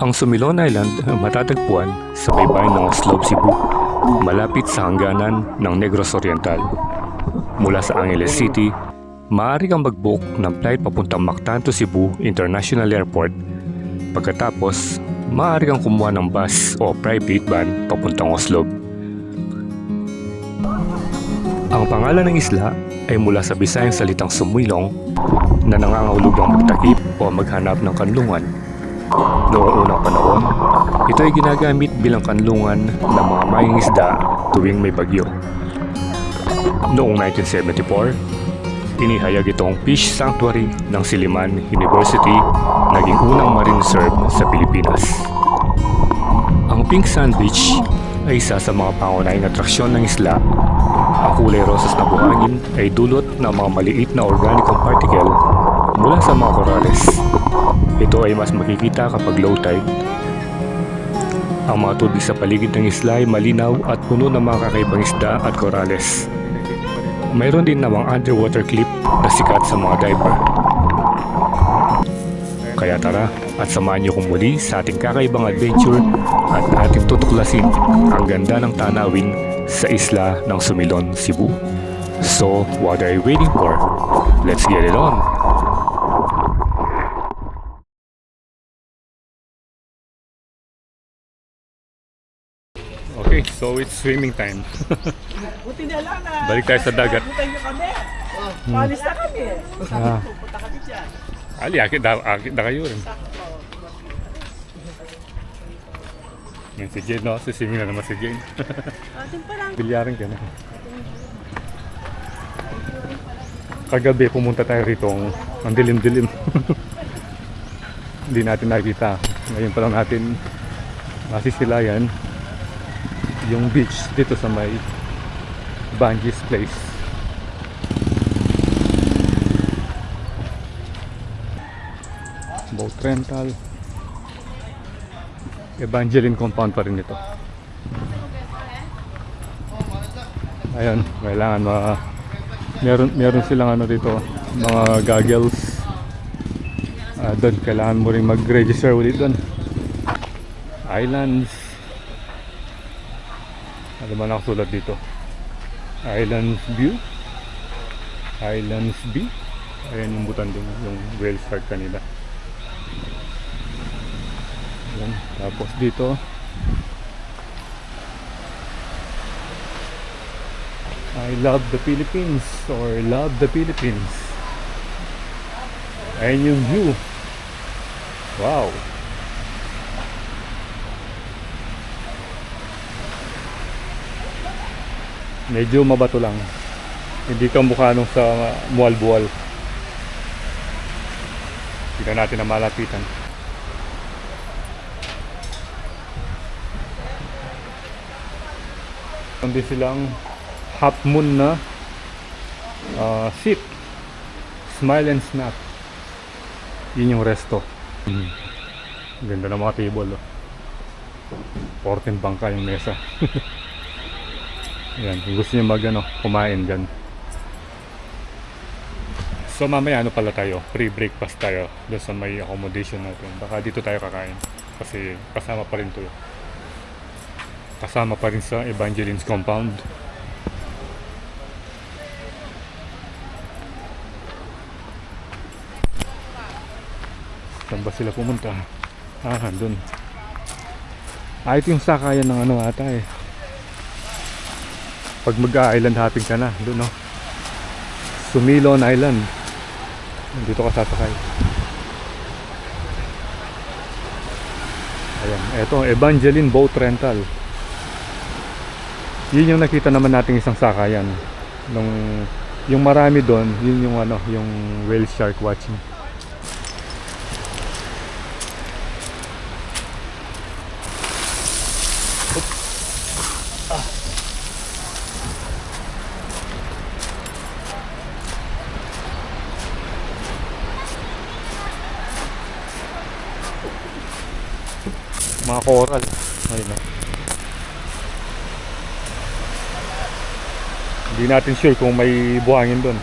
Ang Sumilon Island matatagpuan sa baybayin ng Oslob, Cebu, malapit sa hangganan ng Negros Oriental. Mula sa Angeles City, maaari kang mag-book ng flight papuntang Mactan to Cebu International Airport. Pagkatapos, maaari kang kumuha ng bus o private van papuntang Oslob. Ang pangalan ng isla ay mula sa Bisayang salitang sumilong na nangangahulugang magtakip o maghanap ng kanlungan. Noong unang panahon, ito ay ginagamit bilang kanlungan ng mga mangingisda tuwing may bagyo. Noong 1974, inihayag itong fish sanctuary ng Silliman University, naging unang marine reserve sa Pilipinas. Ang Pink Sand Beach ay isa sa mga pangunahing atraksyon ng isla. Ang kulay rosas na buhangin ay dulot ng mga maliit na organic particle mula sa mga korales. Ito ay mas makikita kapag low tide. Ang mga tubig sa paligid ng isla ay malinaw at puno ng mga kakaibang isda at korales. Mayroon din namang underwater cliff na sikat sa mga diver. Kaya tara at samahan niyo kong muli sa ating kakaibang adventure at ating tutuklasin ang ganda ng tanawin sa isla ng Sumilon, Cebu. So, what are you waiting for? Let's get it on! Okay, so it's swimming time. Buti na lang na. Balik tayo sa dagat. Buti nyo kami. Palis na kami. Pupunta kami dyan. Ali, akit na kayo rin. Yan si Jane, no? Sisingin na naman si Jane. Atin pa lang. Bilyarin ka na. Kagabi pumunta tayo rito, ang dilim-dilim. Hindi natin nakita. Ngayon pa lang natin masisilayan yung beach dito sa may Bangis Place. Boat rental. Evangeline compound pa rin ito. Ayun, kailangan meron silang ano dito, mga goggles. Doon kailangan mo ring mag-register ulit doon. Islands. Ano ba nakasulat dito? Islands View. Islands B. Ayan yung butan din, yung whale shark kanila. Ayan. Tapos dito I love the Philippines or love the Philippines. Ayan yung view. Wow. Medyo mabato lang. Hindi ka mukha nung sa Mualbual. Tignan natin ang malapitan. Hindi silang half moon na sit. Smile and snap. Yun yung resto. Ganda ng mga table. 14 bangka yung mesa. Yan, kung gusto nyo kumain dyan. So mamaya pala tayo, pre-breakfast tayo doon sa may accommodation natin. Baka dito tayo kakain kasi kasama pa rin to. Kasama pa rin sa Evangeline's compound. Saan ba sila pumunta? Doon. Ito yung sakayan ng ata eh. Pag mag-island hopping ka na, doon no. Sumilon Island. Dito ka sasakay. Ayan, eto Evangeline Boat Rental. Yun yung nakita naman nating isang sakayan. Yung marami doon, yun yung yung whale shark watching. Mga coral. Ayun na. Hindi natin sure kung may buhangin doon.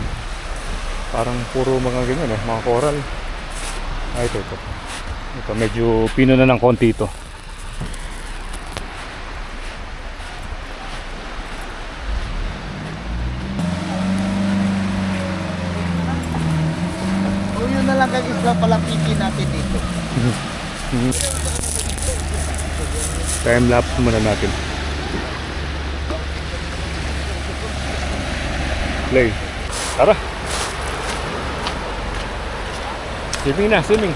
Parang puro mga ganyan mga coral. Ito. Ito, medyo pino na ng konti ito. Kung yun na lang ang isla palapitin natin dito. Time lapse muna natin. Play. Tara. Swimming na, swimming.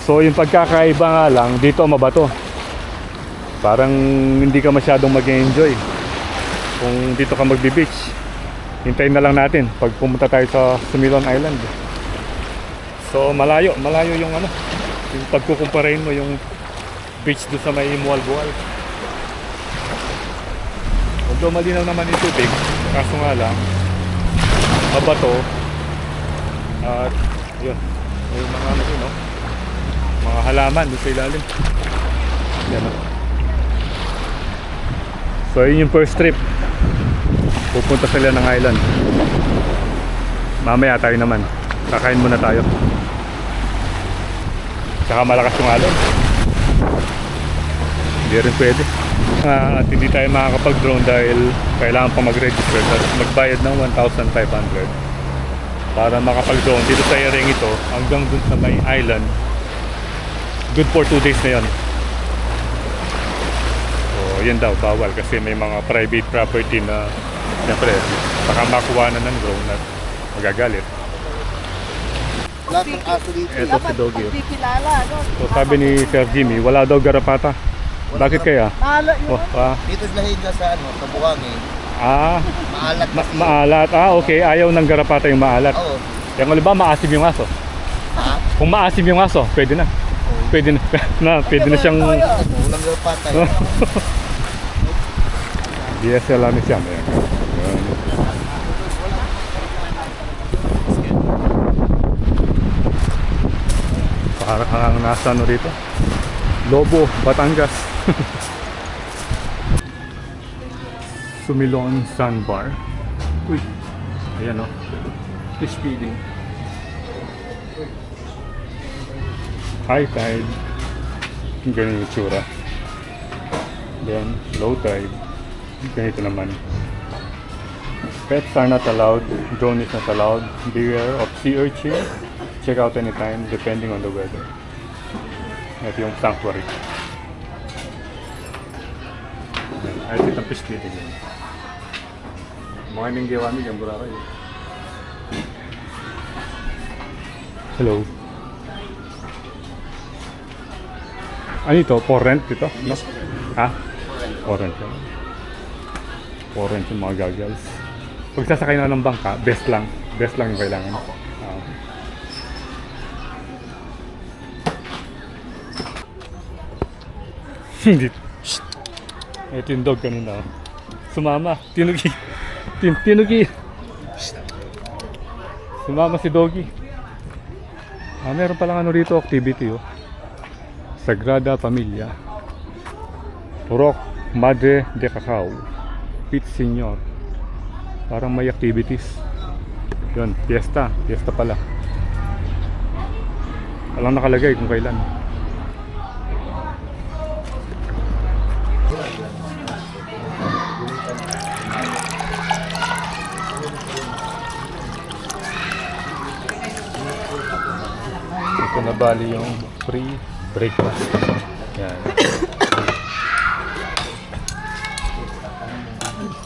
So yung pagkakaiba nga lang, dito mabato. Parang hindi ka masyadong mag-enjoy kung dito ka magbe-beach. Hintayin na lang natin pag pumunta tayo sa Sumilon Island. So malayo yung ano, yung pagkukumparahin mo yung beach doon sa may Mualboal. Although malinaw naman yung tubig, kaso nga lang mabato at yun, yung mga ano yun, no? Mga halaman doon sa ilalim. Yan, no? So yun yung first trip, pupunta sila ng island. Mamaya tayo naman, kakain muna tayo. Tsaka malakas yung alon, hindi rin pwede. At hindi tayo makakapag-drone dahil kailangan pa mag-register at magbayad ng 1,500 para makapag-drone dito sa area ito hanggang dun sa may island. Good for 2 days na yun. So yun daw, bawal kasi may mga private property na siyempre baka makuha na ng drone at magagalit. Lahat ng aso dito. Eto si Doggy. Pagkikilala, no? So sabi ni Sir Jimmy, wala daw garapata. Bakit kaya? Mahala yun. Dito sila higa sa ano, sa buhangin. Maalat kasi. Maalat. Okay. Ayaw ng garapata yung maalat. Oo. Yung halimbawa maasim yung aso. Ha? Kung maasim yung aso, pwede na. Pwede na. Pwede na siyang... Ulam daw patay. DSL namin siya. Ayan. Para kang nasa ano rito? Lobo, Batangas. Sumilon Sandbar. Uy, ayan o. Fish feeding. High tide. Ganyan yung tsura. Then, low tide. Ganito naman. Pets are not allowed. Drone is not allowed. Beware of sea urchin. Check out anytime depending on the weather. Ito yung sanctuary. Ay, ito yung fish feeding. Morning gewami yung burara yun. Hello. Ano ito? For rent ito? No? Ha? For rent yun. For rent yung mga goggles. Pag sasakay na ng bangka, best lang. Best lang yung kailangan. Hindi. Ito yung dog kanina. Sumama. Tinugi. Tinugi. Sumama si Doggy. Meron palang ano rito activity oh. Sagrada Familia. Rock Madre de Cacao. Pit Senor. Parang may activities. Yun, fiesta. Fiesta pala. Walang nakalagay kung kailan. Ito na bali yung free breakfast. Yan.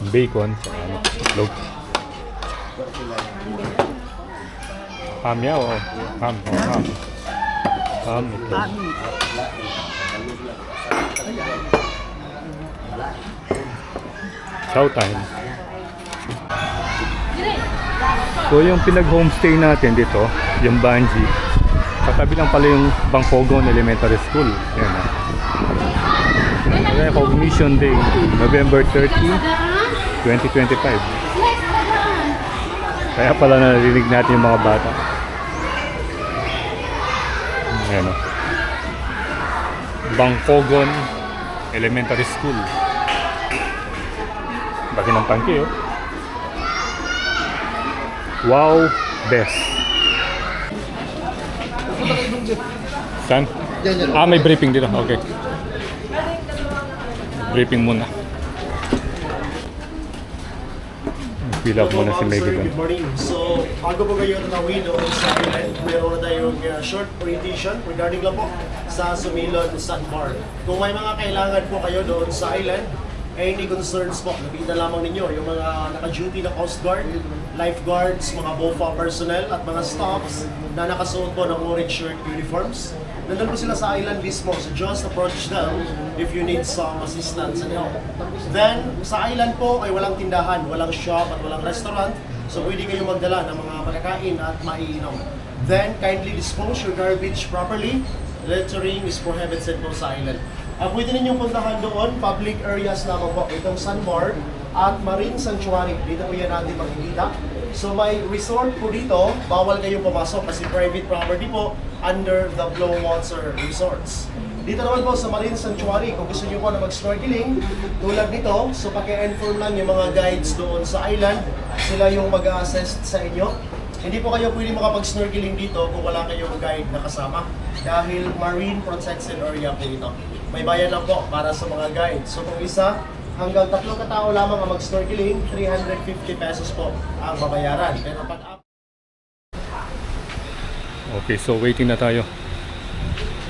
Bacon sa ano, itlog. Ham yan o? Ham. Ham itlog. Showtime. So yung pinag-homestay natin dito, yung Banji, katabi lang pala yung Bangkogon Elementary School. Yan na. Recognition Day, November 30, 2025. Kaya pala narinig natin yung mga bata. Yan o. Bangkogon Elementary School. Baki ng tangke oh. Wow, best. Saan? Yan. Ah, may briefing dito. Okay. Briefing muna. Fill up muna si Maggie doon. Good morning. So, bago po kayo natawid doon sa island, meron na tayong short orientation regarding lang po sa Sumilon Sandbar. Kung may mga kailangan po kayo doon sa island, any concerns po, nakita lamang ninyo yung mga naka-duty na Coast Guard, lifeguards, mga BOFA personnel at mga staffs na nakasuot po ng orange shirt uniforms. Nandun po sila sa island mismo, so just approach them if you need some assistance and help. Then, sa island po ay walang tindahan, walang shop at walang restaurant, so pwede kayo magdala ng mga makakain at maiinom. Then, kindly dispose your garbage properly. Littering is prohibited po sa island. Pwede ninyong puntahan doon, public areas lamang po, itong Sandbar at Marine Sanctuary. Dito po yan natin makikita. So may resort po dito, bawal kayong pumasok kasi private property po under the Blow Water Resorts. Dito naman po sa Marine Sanctuary, kung gusto niyo po na mag-snorkeling, tulad nito, so paki-inform lang yung mga guides doon sa island, sila yung mag-assist sa inyo. Hindi po kayo pwede makapag-snorkeling dito kung wala kayong guide na kasama dahil marine protected area po ito. May bayad lang po para sa mga guide. So kung isa, hanggang 3 katao lamang ang mag-snorkeling, 350 pesos po ang babayaran. Pero pag Okay, so waiting na tayo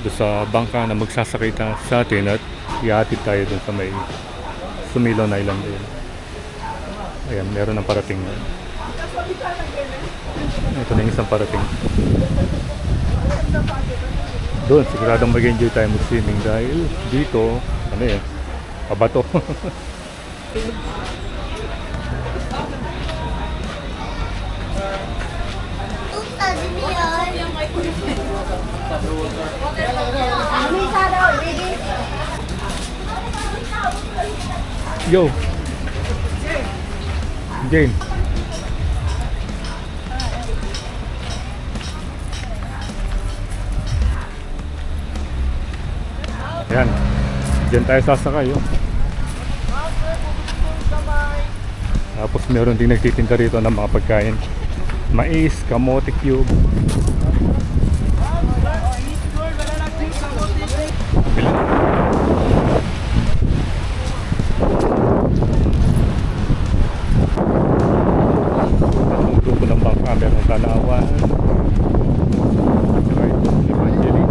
doon sa bangka na magsasakay sa atin at ihatid tayo doon sa may Sumilon Island din. Ayan, meron ng parating. Ito na yung isang parating. Doon, siguradong mag-enjoy tayo mag-swimming dahil dito, ano yan, pabato. Yo! Jane! Yan. Diyan tayo sasakay. Oh. Tapos meron din nagtitinda rito ng mga pagkain. Mais, kamote cube. Ang grupo ng bangka, meron Kalawan. Evangeline.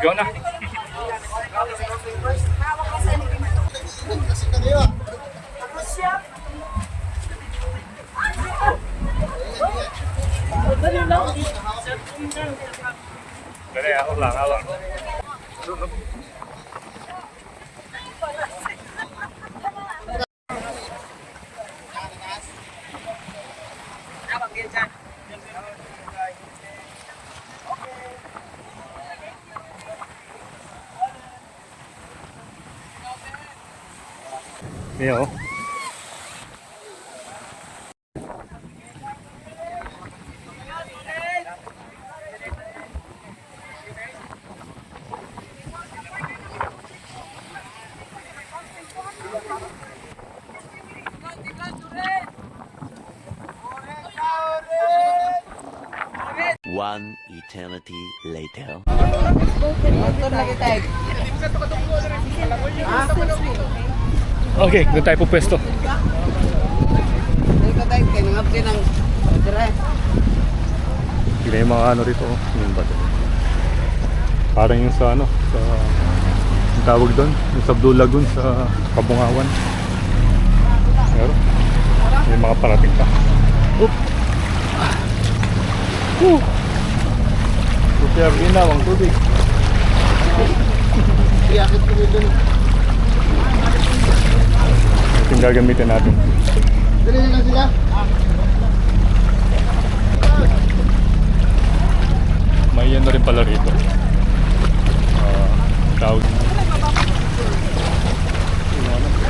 Go na. Kasi na kayo ah. Dali, ako lang. Iyo. One eternity later. Okay, doon tayo po pwesto. Tignan yung mga ano rito. Yung bato. Parang yung sa ano, sa yung tawag doon, yung sa Blue Lagoon sa Kabungawan. Meron. May mga parating pa. Oop! Super ginaw ang tubig. Iyakit ko dun. Ito yung gagamitin natin. Dali na lang sila. May ano rin pala rito. Tawag.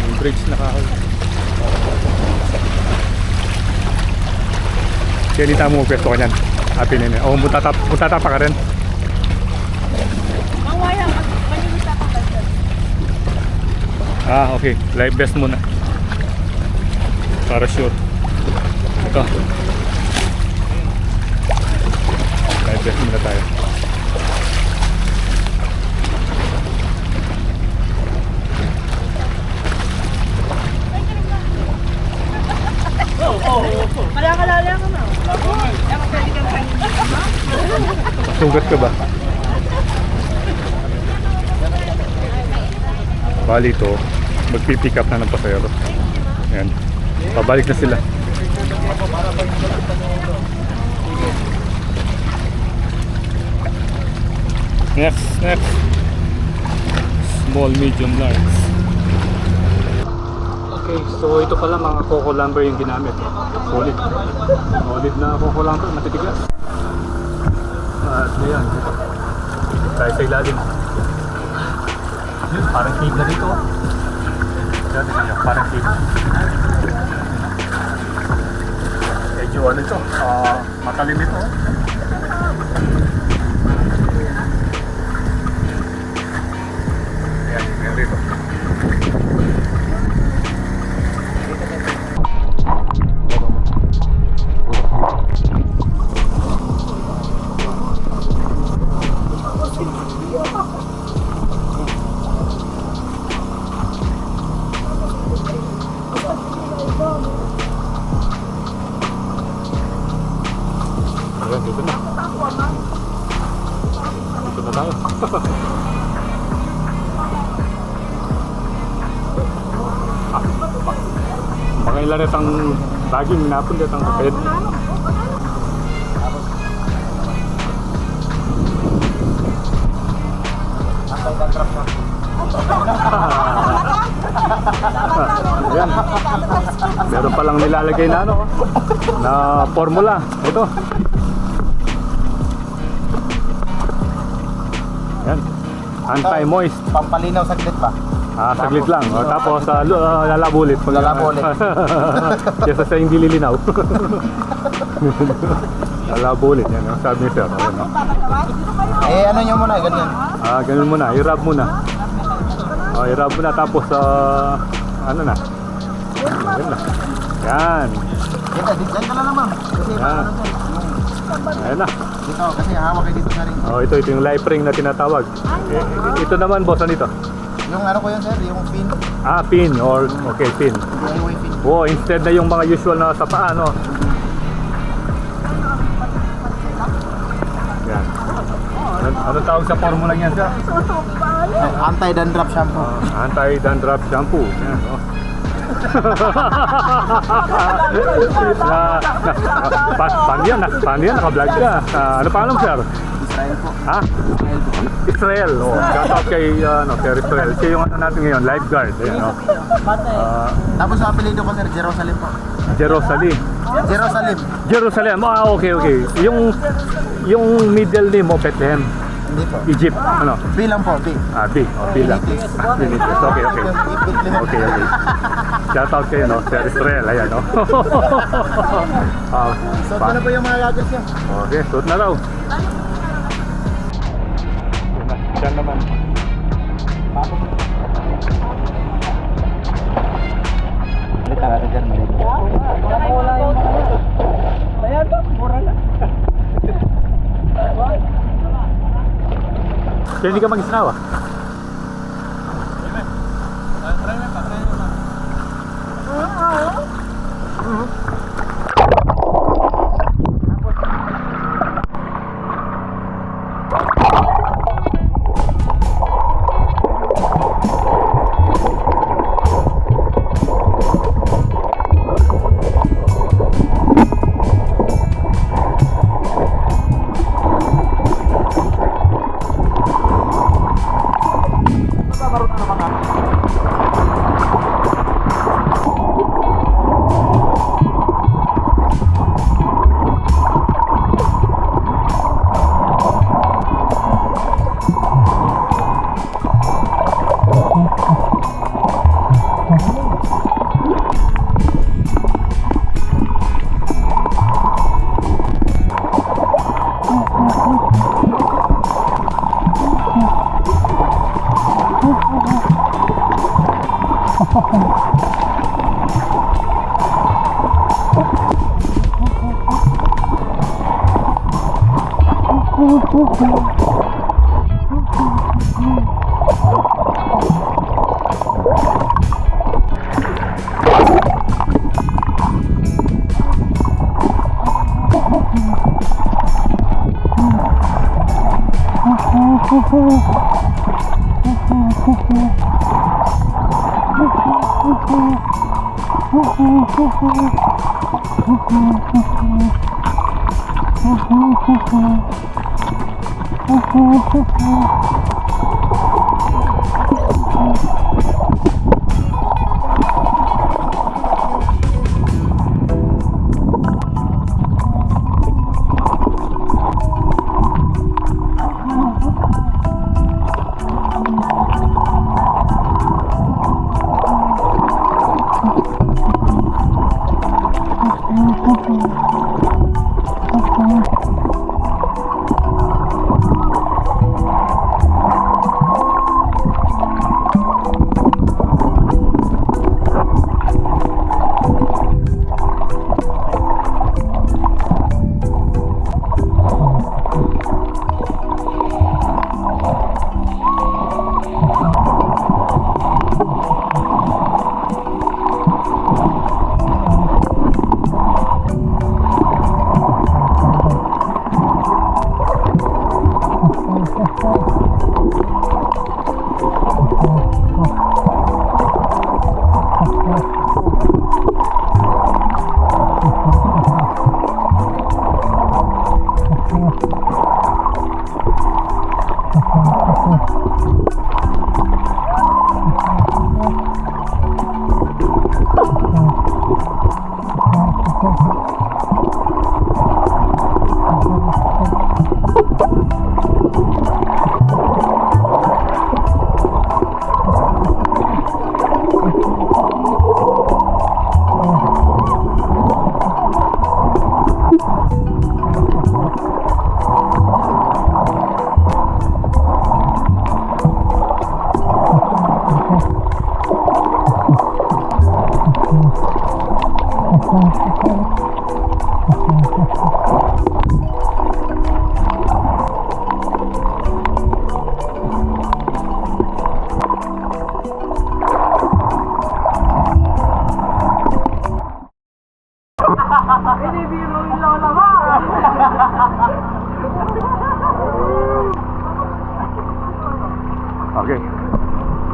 Yung bridge na kahoy. Kaya dito mo pwesto ka niyan. Happy nene. O, mutatapa ka rin. Ah, okay. Live vest muna. Parachute. Ito. Live vest muna tayo. Malakalala ka na. Sugat ka ba? Bali ito, magpipick up na ng pasayero. Ayan. Pabalik na sila. Next. Small, medium, large. Okay, so ito pala mga coco lumber yung ginamit. Solid. Solid na coco lumber, matitigas. At ayan, tayo sa ilalim. Yun, parang cave na dito. Yan, parang cave. Medyo ano ito, matalim ito. Ayan, yan dito. Ayan, dito na. Dito na tayo. Mga ilaret ang baging napon dito ang kaped. Ayan. Meron palang nilalagay na ano, na formula. Ito. Ayan. Anti-moist. Pampalinaw saglit pa. Saglit lang. O, tapos lalabo ulit. Lalabo ulit. Kesa sa hindi lilinaw. Lalabo ulit. Yan ang sabi ni Sir. Ayan, no? Ano nyo muna, ganyan. Ganun muna. I-rub muna. I-rub muna. Tapos ano na. Ayan na. Yan. Dito ka lang naman. Kasi Yan. Ayan na. dito, kasi hawak kayo dito na rin. Ito yung life ring na tinatawag. Ito naman, boss, ano ito? Yung ano ko yun sir, yung pin. Pin or okay, pin. DIY pin. Instead na yung mga usual na sa paa, no? Yan. Ano Ano tawag sa formula niyan, sir? Anti-dandruff shampoo. Anti-dandruff shampoo. Yan, oh. Paano yan? Naka-vlog ka. Ano pangalan mo, sir? Israel po. Ha? Israel. Oh. Shout out kay Sir Israel. Siya yung ano natin ngayon, lifeguard. Ayan, oh. Tapos ang apelido ko sir, Jerusalem po. Jerusalem. Jerusalem. Jerusalem. Ah, okay. Yung middle name mo, Bethlehem. Hindi po. Egypt. Ano? B lang po, B. B. Oh, B lang. Pilitis. Okay. Okay. Shout out kayo, no? Sir Israel. Ayan, no? So, ito na po yung mga gagas niya. Okay, suot na raw. Diyan naman. May tara dyan, mali. Kaya hindi ka mag-isnaw, ah?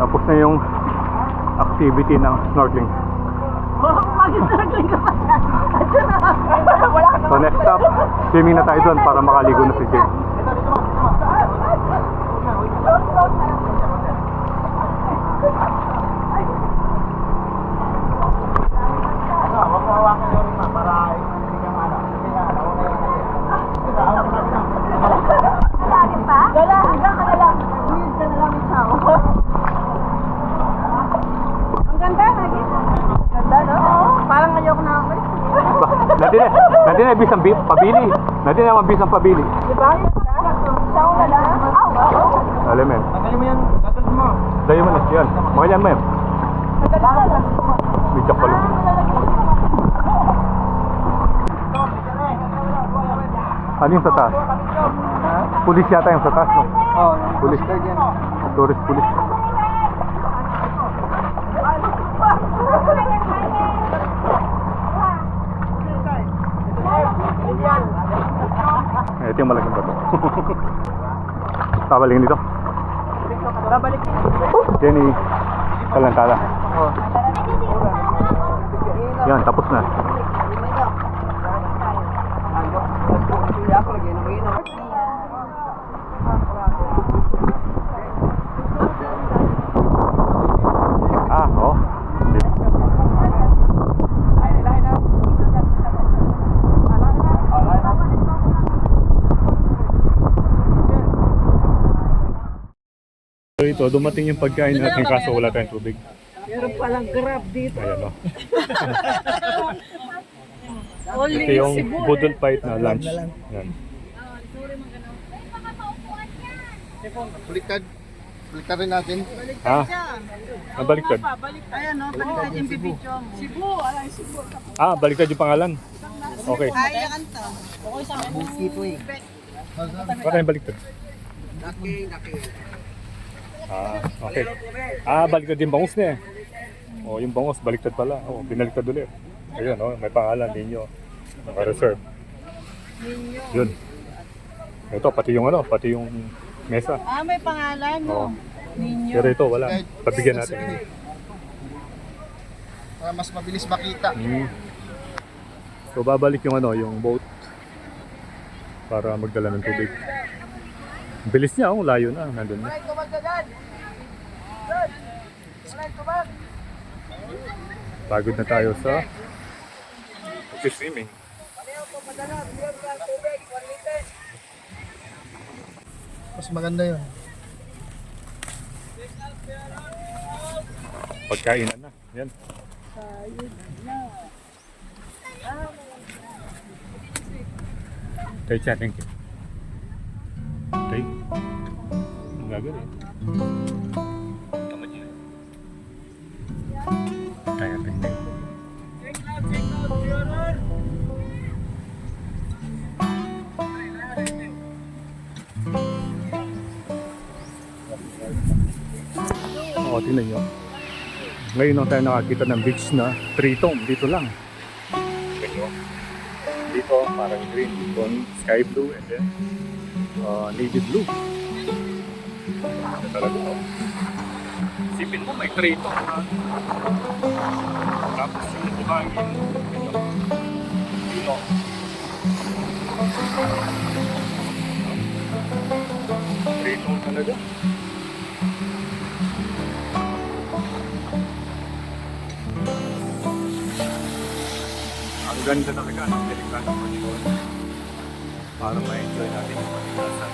Tapos na yung activity ng snorkeling. Mag-snorkeling ka pa dyan. Wala ka So next stop, swimming na tayo doon para makaligo na si Jay. Lagi pa? Wala, hanggang ka na lang. Weird ka na lang ikaw. Ang ganda, Nagi. Ganda, no? Parang ayoko na ako. Natin na bisang pabili. Natin na bisang pabili. Diba? Siya ko na lang. Aw, Alam men. Tagalin mo yan. Tagalin mo. Dayo mo na yan. Mga yan men. madali lang. Biyak pala. Ano yung sa taas? Pulis yata yung sa taas, no? Oo. Pulis. Tourist pulis. Ito yung malaking bato. Babalik dito. Babalik. Jenny, kalantala. Yan, tapos na. Oh. So ito, dumating yung pagkain natin kaso wala tayong tubig. Meron palang grab dito. Ayan o. Only Ito yung Cebu. budol fight na lunch. Yan. Baliktad. Baliktad rin natin. Ah, baliktad. Ayan, no? Baliktad yung bibidyo mo. Cebu, alay Cebu. Ah, baliktad yung pangalan. Okay. Kaya kanta. Baka yung baliktad. Ah, okay. Ah, baliktad yung bangus niya eh. Oh, yung bangus, baliktad pala. Oh, binaliktad ulit. Ayun, oh, may pangalan ninyo. Naka-reserve. Yun. Ito, pati yung ano, pati yung mesa. Ah, may pangalan, Oh. no? Ninyo. Pero ito, wala. Pabigyan natin. Para mas mabilis makita. So, babalik yung ano, yung boat para magdala ng tubig. Bilis niya, oh, layo na. Nandun na. Pagod na tayo sa swimming. Mas maganda yun. Pagkainan na. Yan. Tay chatting ka. Tay. Ang gagawin. Tama niya. Kaya tingnan. Oo, tingnan nyo. Ngayon lang tayo nakakita ng beach na three-tone. Dito lang. Ganyo. Dito, parang green. Dito, sky blue. And then, navy blue. Ito talaga. Isipin mo, may three-tone. Tapos yung buhangin. Dito. Three-tone talaga. Ang ganda talaga ng delikado pa dito para ma-enjoy natin yung pagkakasan.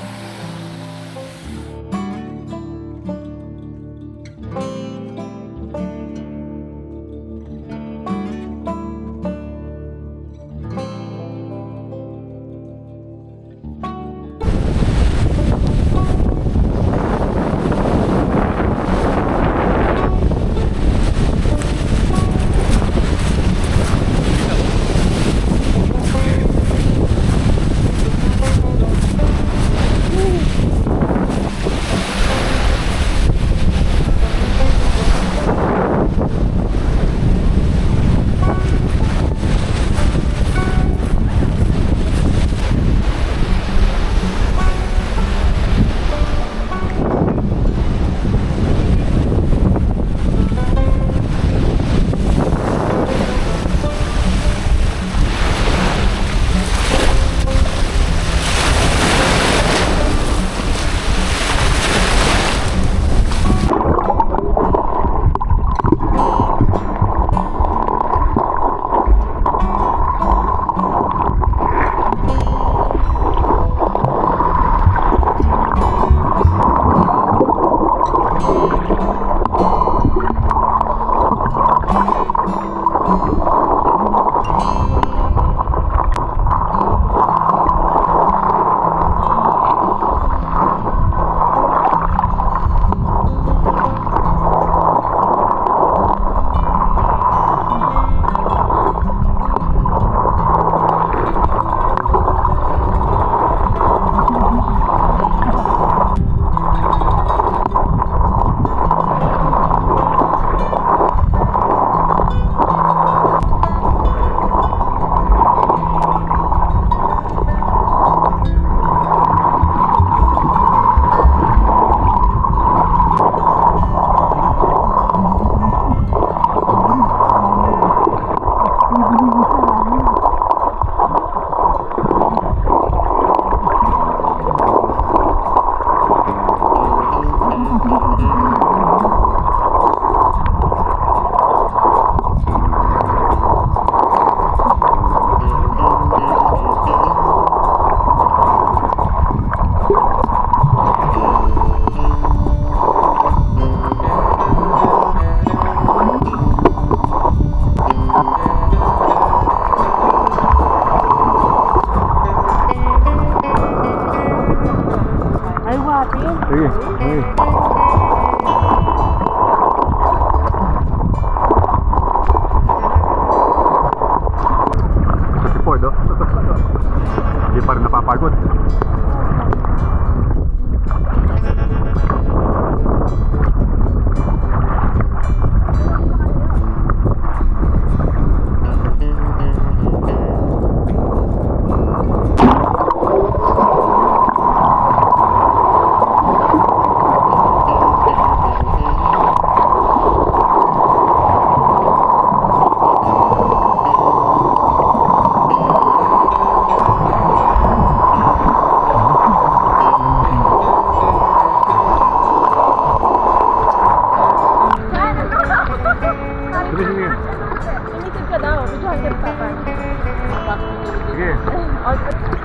Oh,